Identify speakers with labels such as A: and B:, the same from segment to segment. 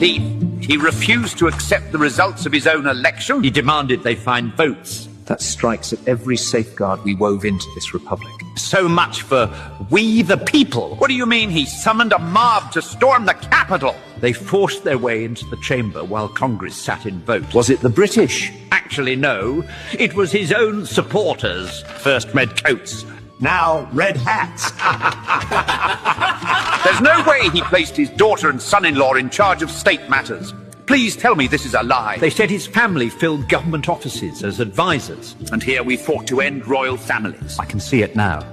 A: He refused to accept the results of his own election.
B: He demanded they find votes.
C: That strikes at every safeguard we wove into this republic.
B: So much for we the people.
A: What do you mean he summoned a mob to storm the Capitol?
B: They forced their way into the chamber while Congress sat in vote.
C: Was it the British?
B: Actually, no. It was his own supporters. First red coats, now red hats.
A: There's no way he placed his daughter and son-in-law in charge of state matters. Please tell me this is a lie.
B: They said his family filled government offices as advisors.
A: And here we fought to end royal families.
B: I can see it now.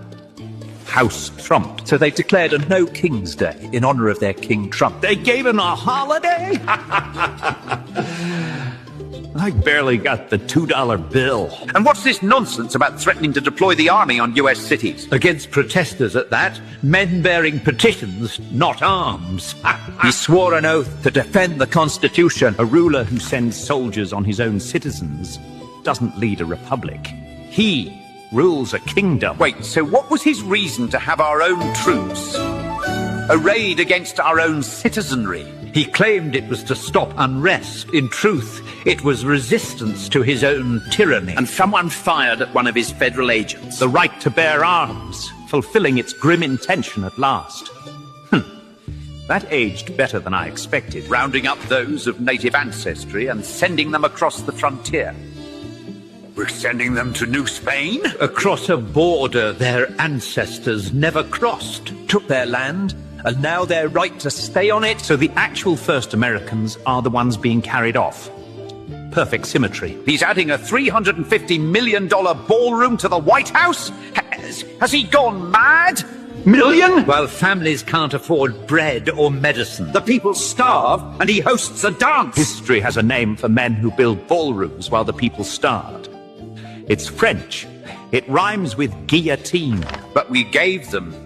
B: House Trump.
C: So they declared a No King's Day in honor of their King Trump.
B: They gave him a holiday? I barely got the $2 bill.
A: And what's this nonsense about threatening to deploy the army on US cities?
B: Against protesters at that, men bearing petitions, not arms.
C: He swore an oath to defend the Constitution.
B: A ruler who sends soldiers on his own citizens doesn't lead a republic. He rules a kingdom.
A: Wait, so what was his reason to have our own troops arrayed against our own citizenry?
B: He claimed it was to stop unrest. In truth, it was resistance to his own tyranny.
A: And someone fired at one of his federal agents.
B: The right to bear arms, fulfilling its grim intention at last. That aged better than I expected.
A: Rounding up those of native ancestry and sending them across the frontier. We're sending them to New Spain?
B: Across a border their ancestors never crossed.
C: Took their land, and now their right to stay on it.
B: So the actual first Americans are the ones being carried off. Perfect symmetry.
A: He's adding a $350 million ballroom to the White House? Has he gone mad?
B: Million? Well, families can't afford bread or medicine.
A: The people starve, and he hosts a dance.
B: History has a name for men who build ballrooms while the people starved. It's French. It rhymes with guillotine.
A: But we gave them...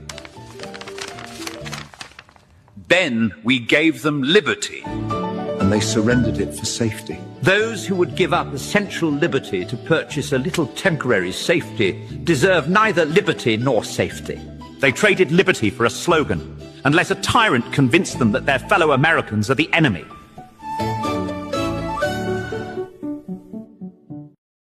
A: Then we gave them liberty.
C: And they surrendered it for safety.
B: Those who would give up essential liberty to purchase a little temporary safety deserve neither liberty nor safety. They traded liberty for a slogan, unless a tyrant convinced them that their fellow Americans are the enemy.